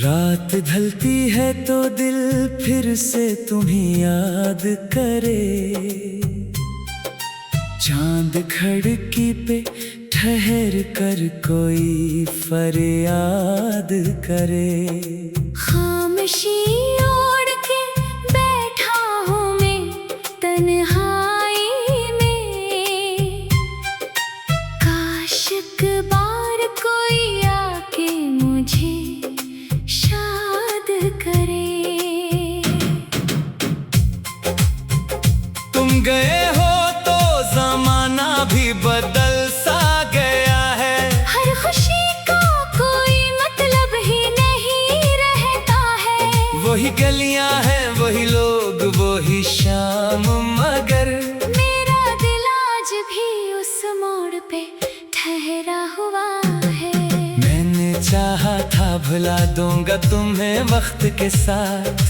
रात ढलती है तो दिल फिर से तुम्हें याद करे। चांद खिड़की पे ठहर कर कोई फरियाद करे। खामोशी ओढ़ के बैठा हूँ मैं तन्हाई में। काश एक बार कोई आके मुझे शाद करे। तुम गए हो तो जमाना भी बदल सा गया है। हर खुशी का कोई मतलब ही नहीं रहता है। वही गलियां हैं, वही लोग, वही शाम, मगर मेरा दिल आज भी उस मोड़ पे ठहरा हुआ है। मैंने चाहा था भुला दूंगा तुम्हें वक्त के साथ।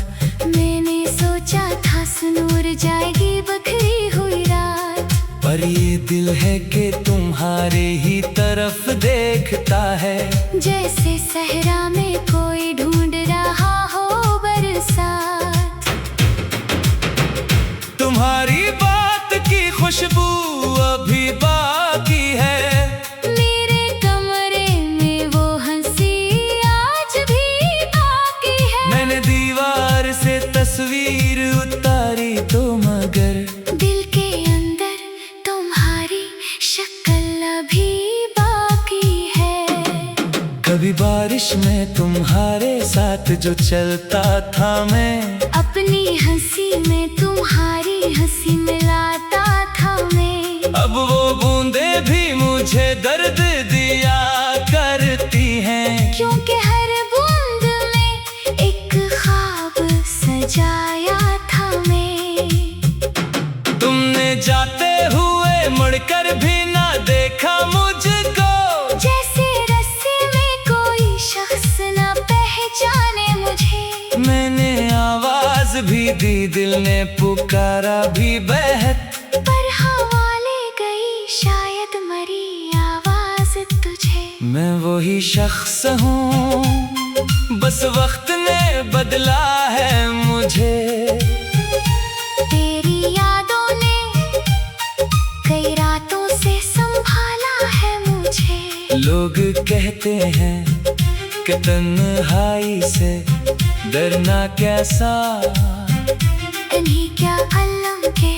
मैंने सोचा था सुनूर जाएगी बखरी हुई रात। पर ये दिल है कि तुम्हारे ही तरफ देखता है। जैसे सहरा में कोई ढूंढ रहा हो बरसात। तुम्हारी बात की खुशबू अभी बाकी है। मेरे कमरे में वो हंसी आज भी बाकी है। मैंने दीवार से तस्वीर उतारी तो मगर दिल के अंदर तुम्हारी शक्ल अभी बाकी है। कभी बारिश में तुम्हारे साथ जो चलता था मैं। अपनी हंसी में तुम्हारी हंसी मिलाता था मैं। अब वो बूंदे भी मुझे दर्द दिया करती हैं। क्योंकि हर बूंद में एक ख्वाब सजाया था मैं। तुमने जाते हुए मुड़कर भी ना देखा मुझको। जैसे रस्सी में कोई शख्स न पहचाने मुझे। मैंने आवाज भी दी, दिल ने पुकारा भी बेहद। पर हवा ले गई शायद मरी आवाज तुझे। मैं वही शख्स हूँ, बस वक्त ने बदला है मुझे। तेरी यादों ने कई रातों से संभाला है मुझे। लोग कहते हैं कि तन्हाई से डरना कैसा। इन्हीं क्या अलम के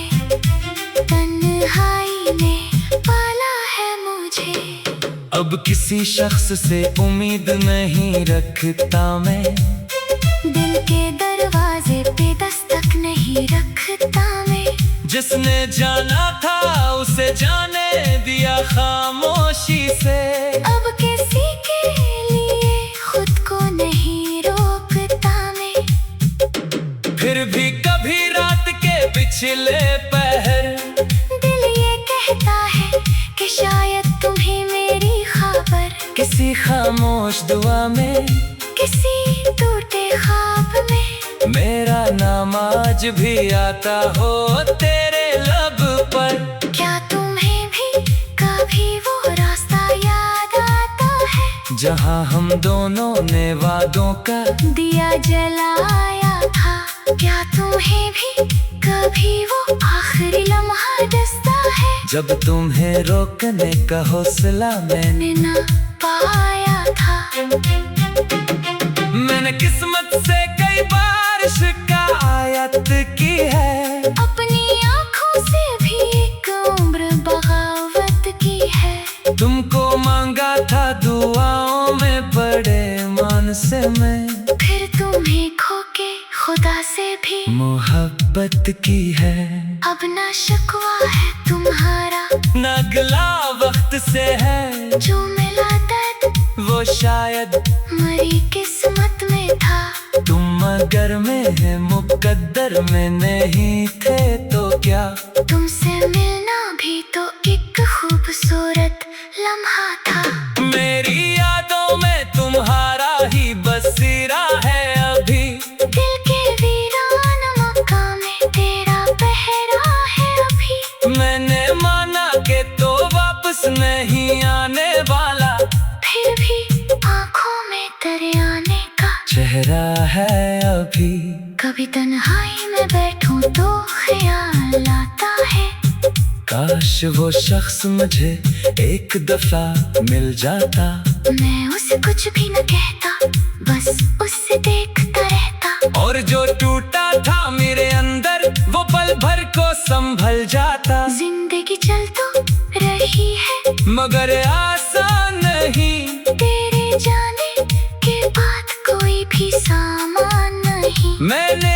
तन्हाई ने पाला है मुझे। अब किसी शख्स से उम्मीद नहीं रखता मैं। दिल के दरवाजे पे दस्तक नहीं रखता मैं। जिसने जाना था उसे जाने दिया खामोशी से। अब किसी के लिए खुद को नहीं रोकता मैं। फिर भी कभी रात के पिछले पहर दिल ये कहता है कि शायद तुम्हें मेरी खबर। किसी खामोश दुआ में, किसी टूटे ख्वाब में मेरा नाम आज भी आता हो तेरे लब पर। क्या तुम्हें भी कभी वो रास्ता याद आता है। जहाँ हम दोनों ने वादों का दिया जलाया था। क्या तुम्हें भी कभी वो आखिरी लम्हा दस्ता है। जब तुम्हें रोकने का हौसला मैंने न पाया था। मैंने किस्मत से कई बार शिकायत की है। अपनी आँखों से भी एक उम्र बगावत की है। तुमको मांगा था दुआओं में बड़े मान से मैं। फिर तुम्हें खो के खुदा से भी मोहब्बत की है। अब ना शिकवा है तुम्हारा, ना गिला वक्त से है। जो मिला दर्द वो शायद मरी किस्मत में था। तुम मगर में है मुकद्दर में नहीं थे तो क्या। तुमसे मिलना भी तो एक खूबसूरत लम्हा था। मेरी यादों में तुम्हारा ही बसेरा है अभी। दिल के वीरान मकाम में तेरा पहरा है अभी। मैंने माना कि तो वापस नहीं आने वाला। फिर भी आँखों में तेरे आने का कभी तन्हाई में बैठूं तो ख्याल आता है, काश वो शख्स मुझे एक दफा मिल जाता। मैं उसे कुछ भी न कहता, बस उसे देखता रहता। और जो टूटा था मेरे अंदर वो पल भर को संभल जाता। जिंदगी चल तो रही है मगर आसान नहीं, तेरे जाने के बाद कोई भी सामान नहीं। मैंने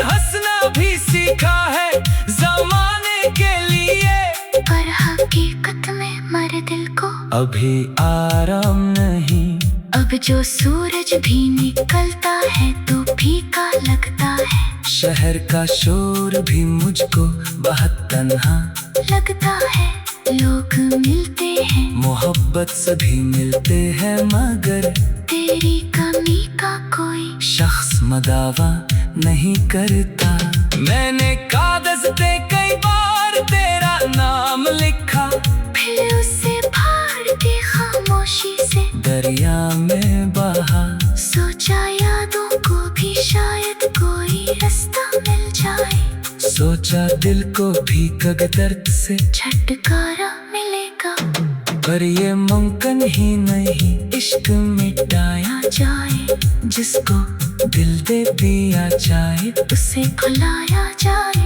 हंसना भी सीखा है जमाने के लिए, पर हकीकत में मरे दिल को अभी आराम नहीं। अब जो सूरज भी निकलता है तो फीका लगता है, शहर का शोर भी मुझको बहुत तन्हा लगता है। लोग मिलते हैं, मोहब्बत से भी मिलते हैं, मगर तेरी कमी का कोई शख्स मदावा नहीं करता। मैंने कागज पे कई बार तेरा नाम लिखा, फिर उसे फाड़ के खामोशी से दरिया में बहा। सोचा यादों को भी शायद कोई रास्ता मिल जाए, सोचा दिल को भी कभी दर्द से छुटकारा मिलेगा। पर ये मुमकिन ही नहीं, इश्क मिटाया जाए जिसको दिल दे दिया जाए, उसे भुलाया जाए।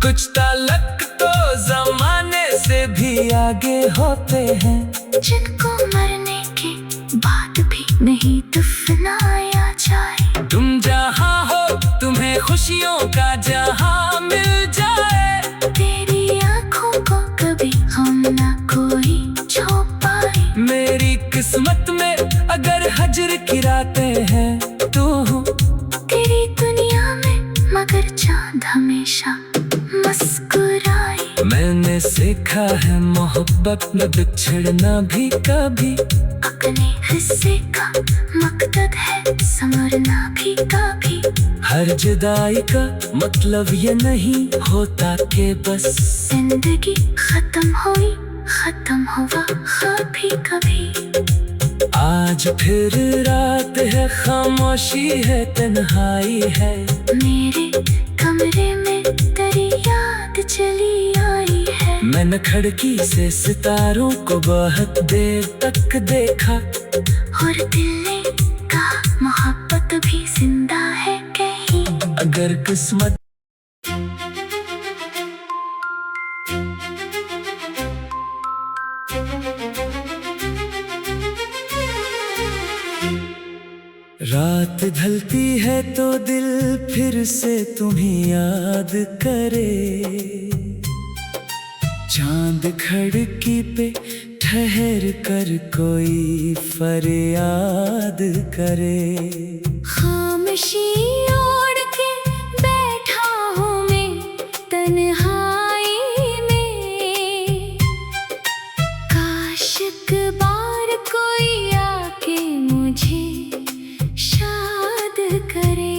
कुछ ताल्लुक तो जमाने से भी आगे होते हैं, जिनको मरने के बाद भी नहीं दफनाया जाए। तुम जहाँ हो तुम्हें खुशियों का जहाँ मिल जाए, तेरी आँखों को कभी हम ना कोई छू पाए। मेरी किस्मत में अगर हजर की रातें हैं तो तेरी दुनिया में मगर चांद हमेशा मुस्कुराए। मैंने सीखा है मोहब्बत में बिछड़ना भी कभी अपने हिस्से का मकसद है, संवरना भी कभी। हर जुदाई का मतलब ये नहीं होता कि बस जिंदगी खत्म हुई, खत्म हुआ कभी कभी। आज फिर रात है, खामोशी है, तन्हाई है। मेरे कमरे में तेरी याद चली आई है। मैंने खिड़की से सितारों को बहुत देर तक देखा, और दिल ने कहा मोहब्बत भी जिंदा है कहीं। अगर किस्मत रात ढलती है तो दिल फिर से तुम्हें याद करे, चांद खिड़की पे ठहर कर कोई फरियाद करे। खामोशी ओढ़ के बैठा हूँ मैं तन्हाई में, काश एक बार कोई आके मुझे शाद करे।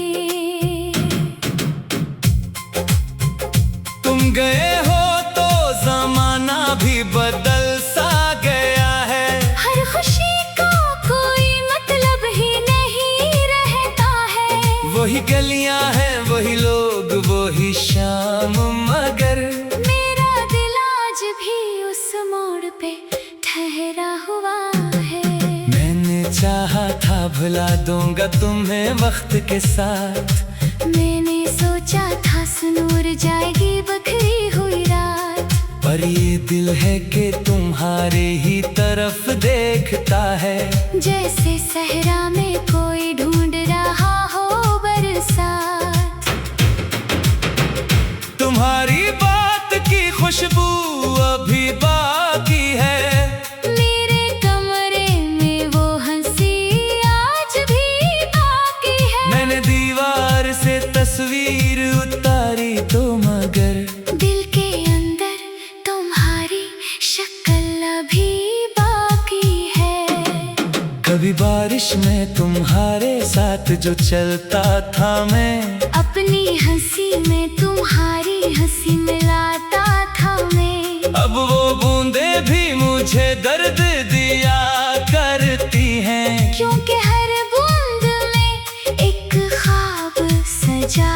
तुम गए हो तो जमाना भी बदल सा गया है, हर खुशी का कोई मतलब ही नहीं रहता है। वही गलियां हैं, वही लोग, वही शाम, मगर मेरा दिल आज भी उस मोड़ पे ठहरा हुआ है। मैंने चाहा था भुला दूंगा तुम्हें वक्त के साथ, मैंने सोचा था सुनूर जाएगी बखरी हुई रात। पर ये दिल है कि तुम्हारे ही तरफ देखता है, जैसे सहरा में कोई ढूंढ रहा हो बरसात। तुम्हारी बात की खुशबू अभी बाकी है, मेरे कमरे में वो हंसी आज भी बाकी है। मैंने दीवार से तस्वीर उतारी तो मगर दिल के अंदर तुम्हारी शक्ल अभी बाकी है। कभी बारिश में तुम्हारे साथ जो चलता था मैं, अपनी हंसी में तुम्हारी हंसी मिलाता था मैं। अब वो बूंदे भी मुझे दर्द दिया करती हैं, क्योंकि हर बूंद में एक ख्वाब सजा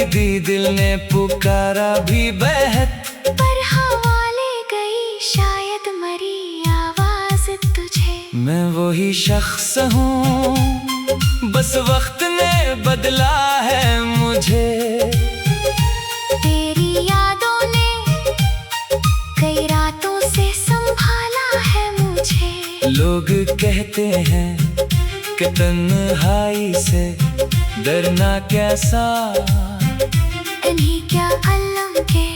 दी, दिल ने पुकारा भी बेहद, पर हवा ले गई शायद मरी आवाज तुझे। मैं वही शख्स हूँ, बस वक्त ने बदला है मुझे। तेरी यादों ने कई रातों से संभाला है मुझे। लोग कहते हैं कि तन्हाई से डरना कैसा, इन्हीं क्या अलम के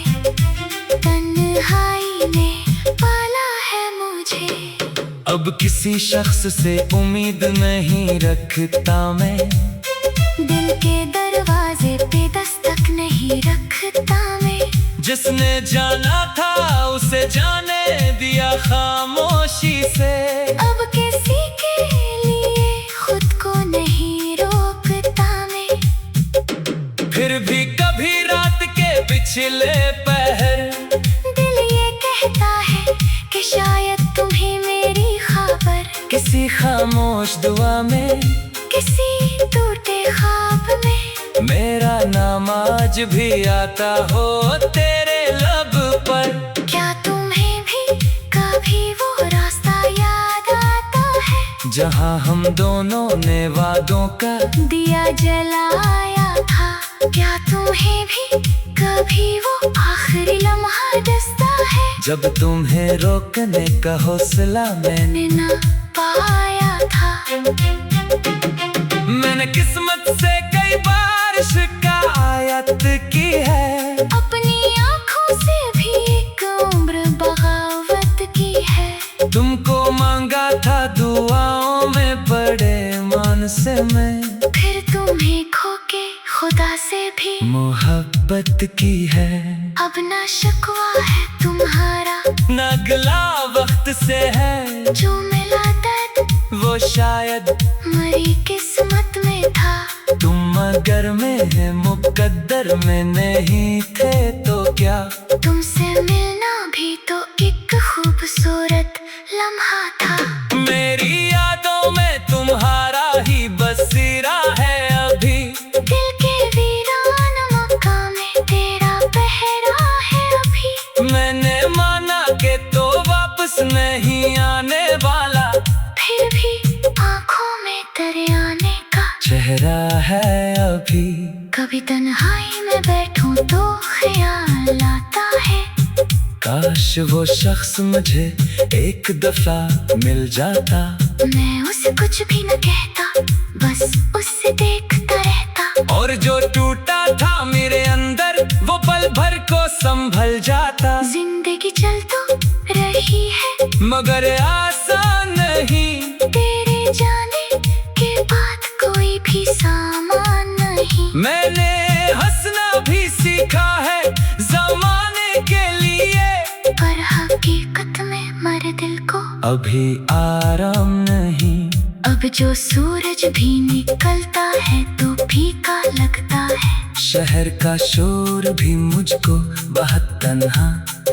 तन्हाई ने पाला है मुझे। अब किसी शख्स से उम्मीद नहीं रखता मैं, दिल के दरवाजे पे दस्तक नहीं रखता मैं। जिसने जाना था उसे जाने दिया खामोशी से। अब किसी के लिए खुद को नहीं रोकता मैं। फिर भी कभी रात के पिछले पहर दिल ये कहता है कि शायद तुम्हें मेरी खबर, किसी खामोश दुआ में, किसी टूटे ख्वाब में, मेरा नाम आज भी आता हो तेरे लब पर। क्या तुम्हें भी कभी वो रास्ता याद आता है, जहाँ हम दोनों ने वादों का दिया जलाया था। क्या तुम्हें भी कभी वो आखिरी लम्हा दस्ता है, जब तुम्हें रोकने का हौसला मैंने न पाया था। मैंने किस्मत से कई बार शिकायत की है, अपनी आँखों से भी एक उम्र बगावत की है। तुमको मांगा था दुआओं में बड़े मान से मैं, फिर तुम्हें खो के खुदा से भी मोहब्बत की है। अब ना शिकवा है तुम्हारा, न गिला वक्त से है, जो मिला दर्द वो शायद मरी किस्मत में था। तुम मगर में है मुकद्दर में नहीं थे तो क्या। तुमसे मिलना भी तो एक खूबसूरत लम्हा था। मेरी यादों में तुम्हारा ही बसेरा है अभी, दिल के वीरान मकाम में तेरा पहरा है अभी। मैंने माना कि तो वापस नहीं आने वाला, फिर भी आँखों में तेरे आने का चेहरा है अभी। कभी तन्हाई में बैठूं तो ख्याल आता है, काश वो शख्स मुझे एक दफा मिल जाता। मैं उसे कुछ भी न कहता, बस उससे देखता रहता। और जो टूटा था मेरे अंदर वो पल भर को संभल जाता। जिंदगी चल तो रही है मगर आसान नहीं, तेरे जाने के बाद कोई भी सामान नहीं। मैंने हंसना भी सीखा है जमाने के लिए, पर हकीकत में मरे दिल को अभी आराम नहीं। अब जो सूरज भी निकलता है तो फीका लगता है। शहर का शोर भी मुझको बहुत तन्हा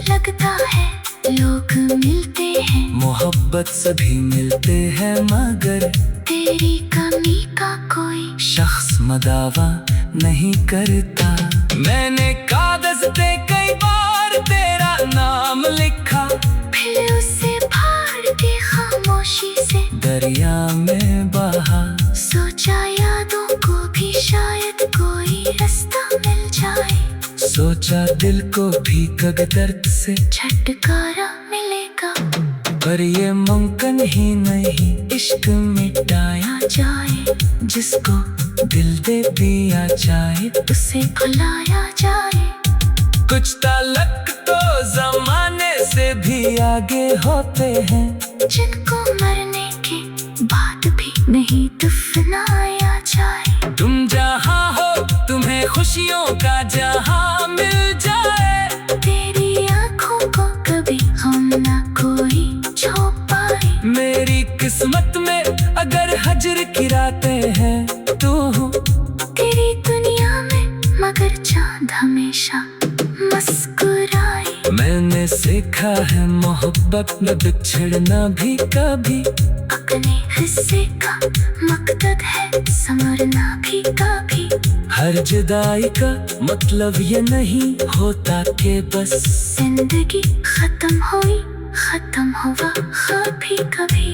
लगता है। लोग मिलते हैं, मोहब्बत सभी मिलते हैं, मगर तेरी कमी का कोई शख्स मदावा नहीं करता। मैंने कागज पे कई बार तेरा नाम लिखा, फिर उसे फाड़ के खामोशी से दरिया में बहा। सोचा यादों को भी शायद कोई रास्ता मिल जाए। सोचा दिल को भी कग दर्द से छुटकारा मिलेगा, पर ये मुमकिन ही नहीं इश्क मिटाया जाए जिसको दिल दे दिया जाए। उसे भुलाया जाए। कुछ ताल्लुक तो जमाने से भी आगे होते हैं, जिनको मरने के बाद भी नहीं दफनाया जाए। तुम जहाँ हो तुम्हें खुशियों का जहाँ मिल जाए। तेरी आँखों को कभी हम ना कोई छू पाए। मेरी किस्मत में अगर हजर की रातें हैं तू, तेरी दुनिया में मगर चांद हमेशा मुस्कुराए। मैंने तुमने सीखा है मोहब्बत में बिछड़ना भी कभी। अपने हिस्से का मकसद है संवरना भी कभी। हर जुदाई का मतलब ये नहीं होता कि बस जिंदगी खत्म हुई, खत्म हुआ कभी कभी।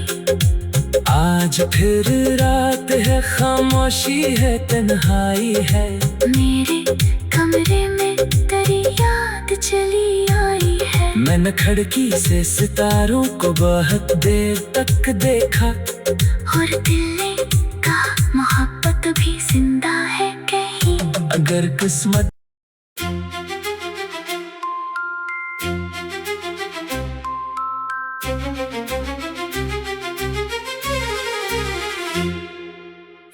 आज फिर रात है, खामोशी है, तन्हाई है। मेरे कमरे में तेरी याद चली आई है। मैंने खिड़की से सितारों को बहुत देर तक देखा, और दिल ने कहा मोहब्बत भी जिंदा है कहीं। अगर किस्मत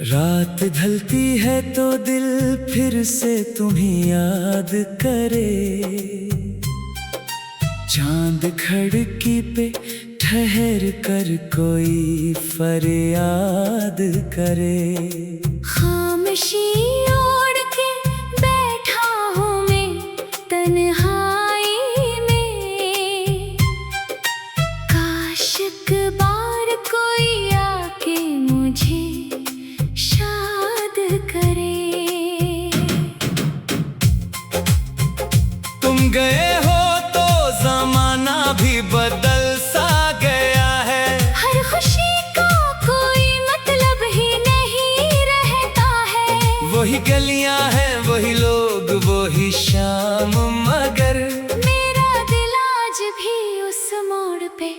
रात ढलती है तो दिल फिर से तुम्हें याद करे। चांद खिड़की पे ठहर कर कोई फरियाद करे। खामोशी ओढ़ के बैठा हूँ मैं तन्हाई में। काश एक बार कोई आके मुझे शाद करे। तुम गए हो तो जमाना भी बदल सा गया है। हर खुशी का कोई मतलब ही नहीं रहता है। वही गलियां हैं, वही लोग, वही शाम, मगर मेरा दिल आज भी उस मोड़ पे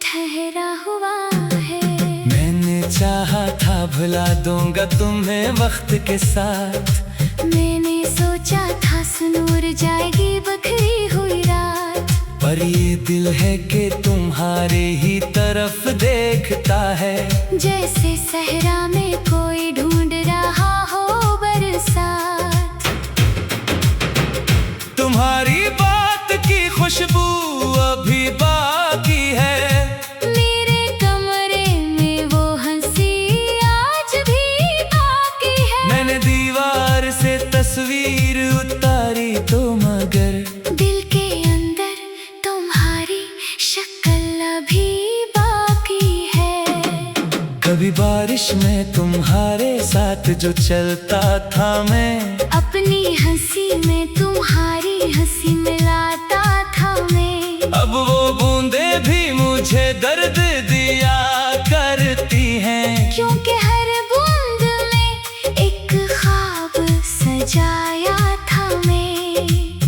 ठहरा हुआ है। मैंने चाहा था भुला दूंगा तुम्हें वक्त के साथ। मैंने सोचा था सुनूर जाएगी बखरी हुई रात। पर ये दिल है कि तुम्हारे ही तरफ देखता है। जैसे सहरा में कोई ढूंढ रहा हो बरसात। तुम्हारी बात की खुशबू अभी बाकी है। मेरे कमरे में वो हंसी आज भी बाकी है। मैंने दीवार से तस्वीर उतारी तो मगर दिल के अंदर तुम्हारी शक्ल अभी बाकी है। कभी बारिश में तुम्हारे साथ जो चलता था मैं, अपनी हंसी में तुम्हारी हंसी मिलाता था मैं। अब वो बूंदे भी मुझे दर्द दिया करती हैं। क्योंकि हर बूंद में एक ख्वाब सजाया था मैं।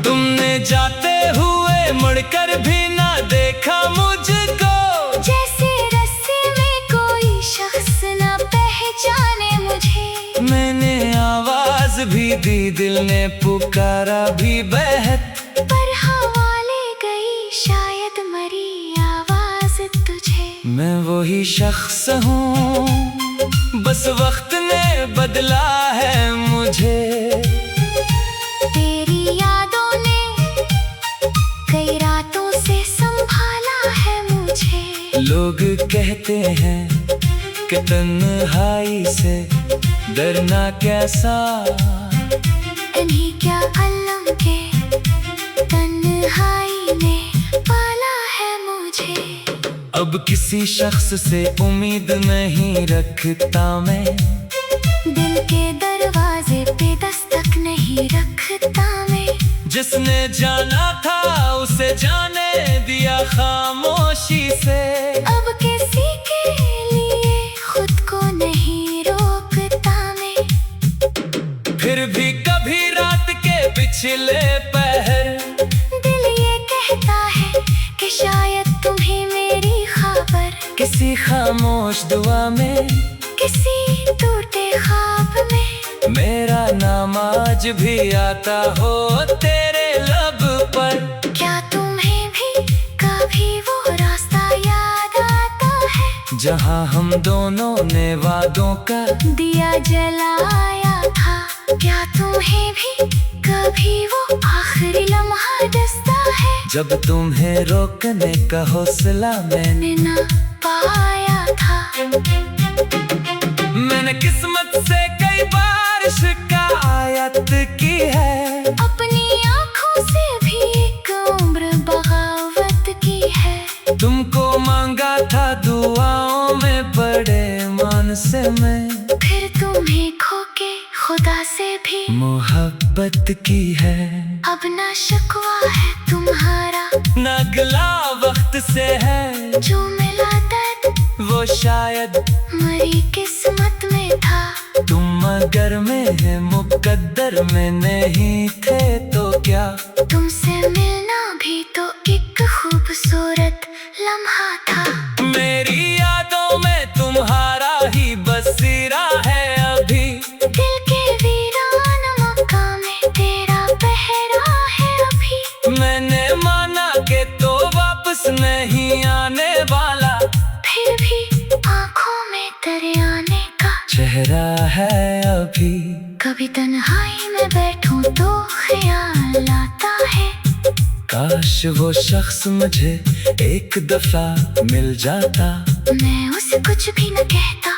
तुमने जाते हुए मुड़कर भी ना देखा मुझको। जैसे रस्ते में कोई शख्स न पहचाने मुझे। मैंने आवाज भी दी, दिल ने पुकारा भी बहत। पर हवा ले गई शायद मरी आवाज तुझे। मैं वही शख्स हूँ, बस वक्त ने बदला है मुझे। तेरी यादों ने कई रातों से संभाला है मुझे। लोग कहते हैं कि तन्हाई से डरना कैसा। इन्हीं क्या अलम के तन्हाई ने पाला है मुझे। अब किसी शख्स से उम्मीद नहीं रखता मैं। दिल के दरवाजे पे दस्तक नहीं रखता मैं। जिसने जाना था उसे जाने दिया खामोशी से। अब किसी के लिए खुद को नहीं रोकता मैं। फिर भी कभी रात के पिछले पहर दिल ये कहता है कि शायद तुम्हें मेरी खबर। किसी खामोश दुआ में, किसी टूटे ख्वाब में मेरा नाम आज भी आता हो तेरे लब पर। क्या तुम्हें भी कभी वो रास्ता याद आता है। जहाँ हम दोनों ने वादों का दिया जलाया था। क्या तुम्हें भी कभी वो आखिरी लम्हा दस्ता है। जब तुम्हें रोकने का हौसला मैंने न पाया था। मैंने किस्मत से कई बार शिकायत की है। अपनी आँखों से भी एक उम्र मैं, फिर तुम्हें खो के खुदा से भी मोहब्बत की है। अब ना शिकवा है तुम्हारा, ना गिला वक्त से है, जो मिला दर्द वो शायद मरी किस्मत में था। तुम अगर में है मुकद्दर में नहीं थे तो क्या। तुमसे मिलना भी तो एक खूबसूरत लम्हा था। मेरी यादों में तुम्हारा ही बसेरा है अभी, दिल के वीरान मकाम में तेरा पहरा है अभी। मैंने माना के तो वापस नहीं आने वाला, फिर भी आँखों में तेरे आने का चेहरा है अभी। कभी तन्हाई में बैठूं तो ख्याल आता है, काश वो शख्स मुझे एक दफा मिल जाता। मैं उसे कुछ भी न कहता,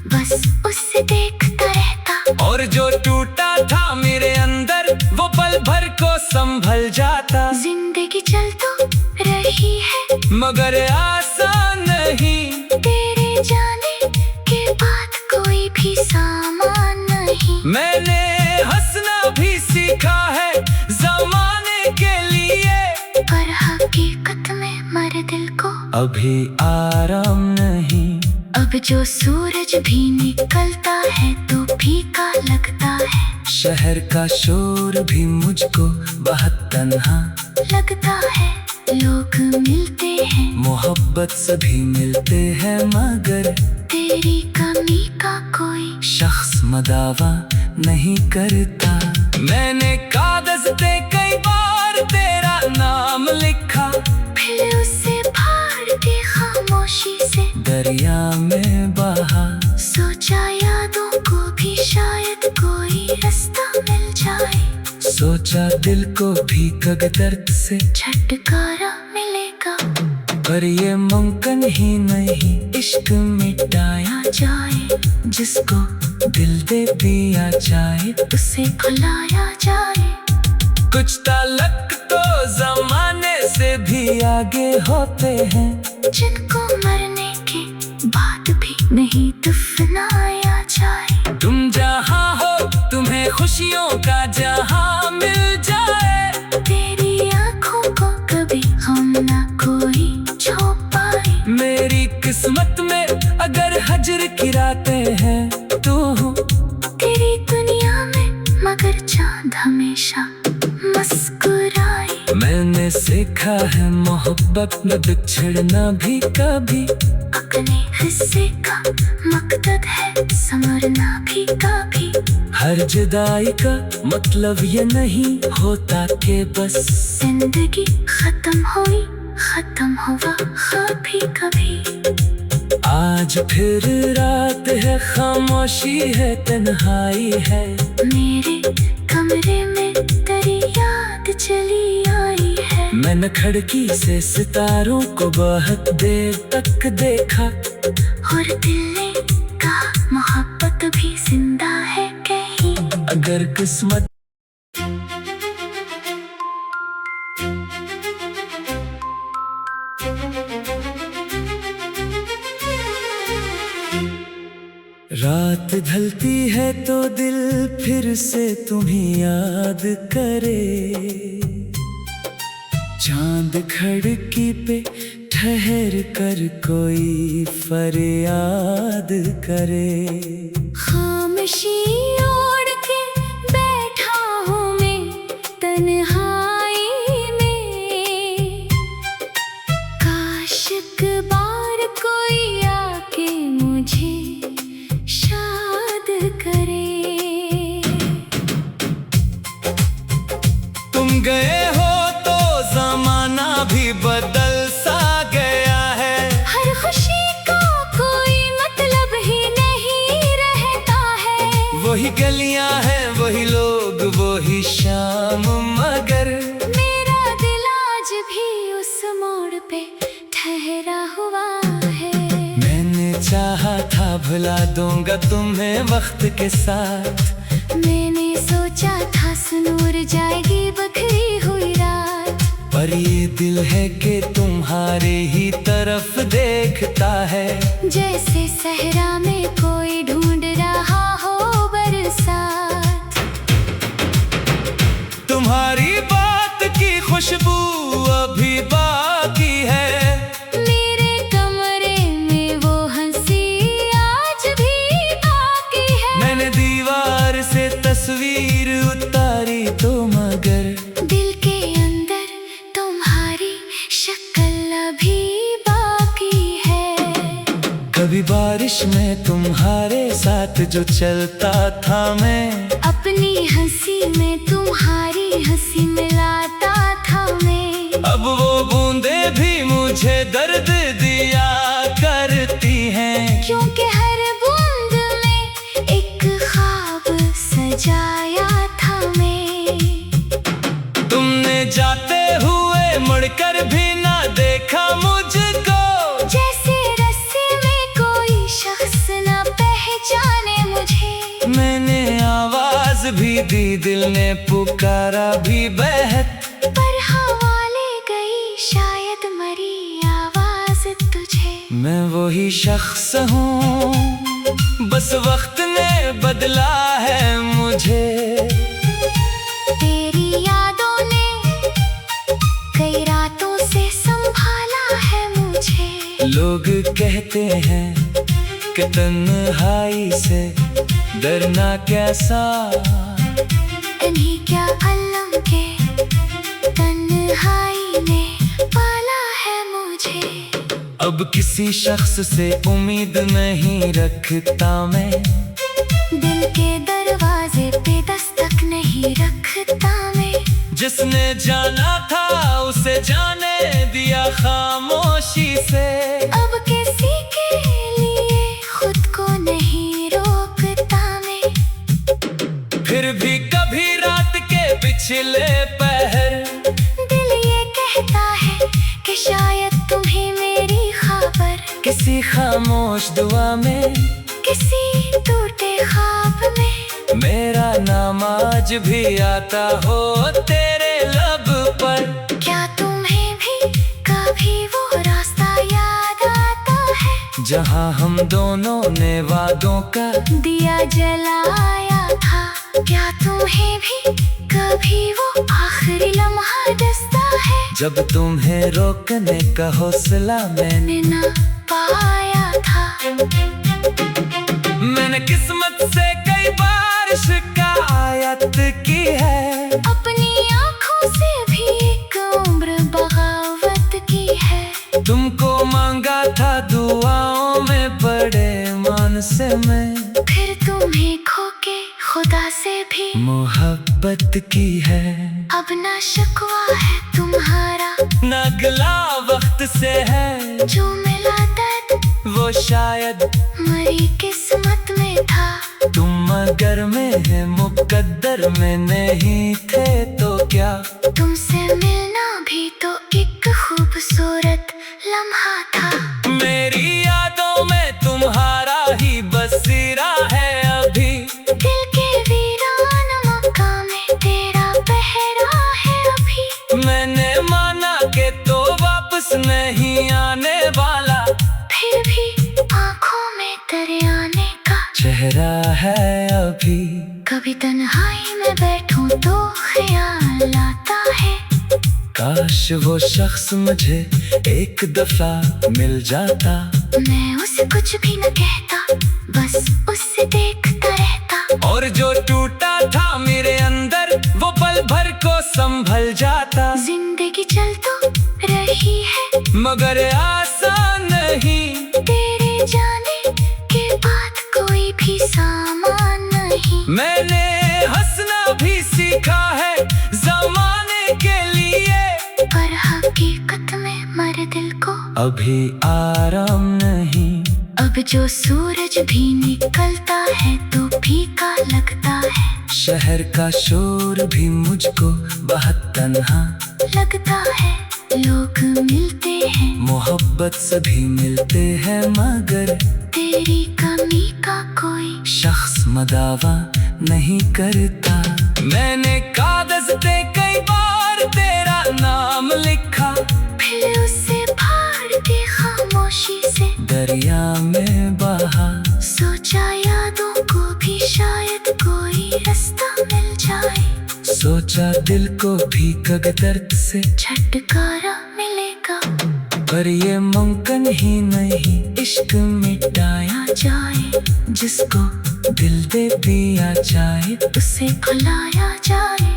बस उससे देखता रहता। और जो टूटा था मेरे अंदर वो पल भर को संभल जाता। जिंदगी चल तो रही है मगर आसान नहीं, तेरे जाने के बाद कोई भी सामान नहीं। मैंने हंसना भी सीखा है जमाने के लिए, पर हकीकत में मर दिल को अभी आराम नहीं। अब जो सूरज भी निकलता है तो फीका लगता है। शहर का शोर भी मुझको बहुत तन्हा लगता है लोग मिलते हैं, मोहब्बत सभी मिलते हैं, मगर तेरी कमी का कोई शख्स मदावा नहीं करता। मैंने कागज पे कई बार तेरा नाम लिखा, फिर उससे फाड़ के खामोशी से दरिया में बहा। सोचा यादों को भी शायद कोई रास्ता मिल जाए, सोचा दिल को भी कग दर्द से छुटकारा मिलेगा। पर ये मुमकिन ही नहीं इश्क मिटाया जाए जिसको दिल दे दिया जाए, उसे भुलाया जाए। कुछ ताल्लुक तो जमाने से भी आगे होते हैं, जिनको मरने के बाद भी नहीं दफनाया जाए। तुम जहाँ हो तुम्हें खुशियों का जहाँ मिल जाए, तेरी आँखों को कभी हम ना कोई छू पाए। मेरी किस्मत में अगर हजर की रातें हैं तू हूँ, तेरी दुनिया में मगर चांद हमेशा मुस्कुराए। मैंने सीखा है मोहब्बत में बिछड़ना भी कभी अपने हिस्से का मकसद है, संवरना भी कभी। हर जुदाई का मतलब ये नहीं होता कि बस जिंदगी खत्म हुई, खत्म हुआ कभी कभी। आज फिर रात है, खामोशी है, तन्हाई है। मेरे कमरे में तेरी याद चली आई है। मैंने खिड़की से सितारों को बहुत देर तक देखा, और दिल ने कहा मोहब्बत भी जिंदा है कहीं। अगर किस्मत रात ढलती है तो दिल फिर से तुम्हें याद करे। चांद खिड़की पे ठहर कर कोई फरियाद करे। खामोशी ओढ़ के बैठा हूँ मैं तन्हाई में, काश एक बार कोई आके मुझे शाद करे। तुम गए हो तो जमाना भी बदल सा गया है। हर खुशी का कोई मतलब ही नहीं रहता है। वही गलियां हैं, वही लोग, वही शाम, मगर मेरा दिल आज भी उस मोड़ पे ठहरा हुआ है। मैंने चाहा था भुला दूंगा तुम्हें वक्त के साथ, मैंने सोचा था सुनूर जाएगी बखरी हुई रात। पर ये दिल है कि तुम्हारे ही तरह तरफ देखता है। जैसे सहरा में कोई ढूंढ रहा हो बरसात। तुम्हारी बात की खुशबू अभी बाकी है। मेरे कमरे में वो हंसी आज भी बाकी है। मैंने दीवार से तस्वीर उतारी तो मगर दिल के अंदर तुम्हारी शक्ल अभी बाकी है। कभी बारिश में तुम्हारे साथ जो चलता था मैं, अपनी हंसी में तुम्हारी हंसी मिलाता था मैं। अब वो बूंदे भी मुझे दर्द दिया करती हैं। क्योंकि हर बूंद में एक ख्वाब सजाया था मैं। तुमने जाते हुए मुड़कर भी ना देखा मुझको। जैसे रस्सी में कोई शख्स न पहचाने मुझे। मैंने आवाज भी दी, दिल ने पुकारा भी बेहद। पर हवा ले गई शायद मरी आवाज तुझे। मैं वही शख्स हूँ, बस वक्त ने बदला है मुझे। तेरी यादों ने कई रातों से संभाला है मुझे। लोग कहते हैं कि तन्हाई से डरना कैसा। इन्हीं क्या अलम के तन्हाई ने पाला है मुझे। अब किसी शख्स से उम्मीद नहीं रखता मैं। दिल के दरवाजे पे दस्तक नहीं रखता मैं। जिसने जाना था उसे जाने दिया खामोशी से। अब किसी के लिए खुद को नहीं रोकता मैं। फिर भी कभी रात के पिछले पहर दिल ये कहता है कि शायद तुम्हें मेरी खबर। किसी खामोश दुआ में, किसी टूटे ख्वाब में मेरा नाम आज भी आता हो तेरे लब पर। क्या तुम्हें भी कभी वो रास्ता याद आता है। जहाँ हम दोनों ने वादों का दिया जलाया था। क्या तुम्हें भी कभी वो आखिरी लम्हा दस्ता है। जब तुम्हें रोकने का हौसला मैंने न पाया था। मैंने किस्मत से कई बार शिकायत की है। अपनी आँखों से भी एक उम्र बगावत की है। तुमको मांगा था दुआओं में बड़े मान से मैं। फिर तुम्हें खो के खुदा से भी मोहब्बत की है। अब ना शिकवा है तुम्हारा, ना गिला वक्त से है। जो मिला दर्द वो शायद मरी किस्मत में था। तुम मगर में है मुकद्दर में नहीं थे तो क्या। तुमसे मिलना भी तो एक खूबसूरत लम्हा था। मेरी यादों में तुम्हारा ही बसेरा है अभी। दिल के वीरान मकाम में तेरा पहरा है अभी। मैंने माना कि तो वापस नहीं आने वाला। फिर भी आँखों में तेरे आने का चेहरा है अभी। कभी तन्हाई में बैठूं तो ख्याल आता है। काश वो शख्स मुझे एक दफा मिल जाता। मैं उसे कुछ भी न कहता, बस उससे देखता रहता। और जो टूटा था मेरे अंदर वो पल भर को संभल जाता। जिंदगी चल तो रही है मगर आसान नहीं। तेरे जाने के बाद कोई भी सामान नहीं। मैंने हंसना भी सीखा है जमाने के लिए। पर हकीकत में मर दिल को अभी आराम नहीं। अब जो सूरज भी निकलता है तो फीका लगता है। शहर का शोर भी मुझको बहुत तन्हा लगता है। लोग मिलते हैं, मोहब्बत से भी मिलते हैं मगर तेरी कमी का कोई शख्स मदावा नहीं करता। मैंने कागज पे कई बार तेरा नाम लिखा। फिर उसे फाड़ के खामोश सोचा दिल को भी कभी दर्द से छुटकारा मिलेगा। पर ये मुमकिन ही नहीं, इश्क मिटाया जाए जिसको दिल दे दिया जाए। उसे भुलाया जाए।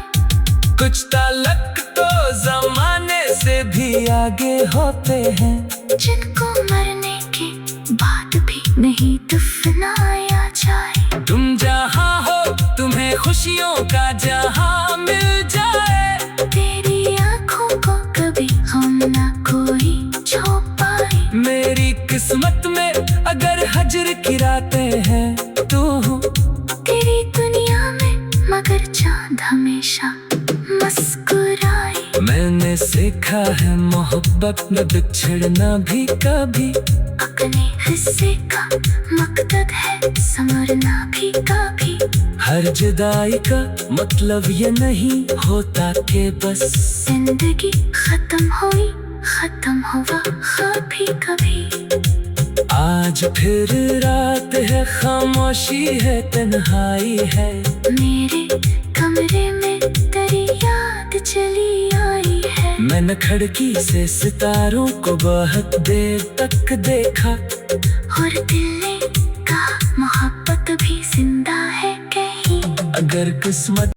कुछ ताल्लुक तो जमाने से भी आगे होते हैं, जिनको मरने के बाद भी नहीं दफनाया जाए। तुम जहाँ हो तुम्हें खुशियों का जहाँ मिल जाए। तेरी आंखों को कभी हम ना कोई छू पाए। मेरी किस्मत में अगर हजर की रातें हैं तू हूँ। तेरी दुनिया में मगर चांद हमेशा मुस्कुराए। मैंने सीखा है मोहब्बत में बिछड़ना भी कभी अपने हिस्से का मकसद है, संवरना भी कभी। हर जुदाई का मतलब ये नहीं होता कि बस जिंदगी खत्म हुई, खत्म हुआ कभी कभी। आज फिर रात है, खामोशी है, तन्हाई है। मेरे कमरे में तेरी याद चली आई है। मैंने खिड़की से सितारों को बहुत देर तक देखा, और दिल ने कहा मोहब्बत भी जिंदा है कहीं। अगर किस्मत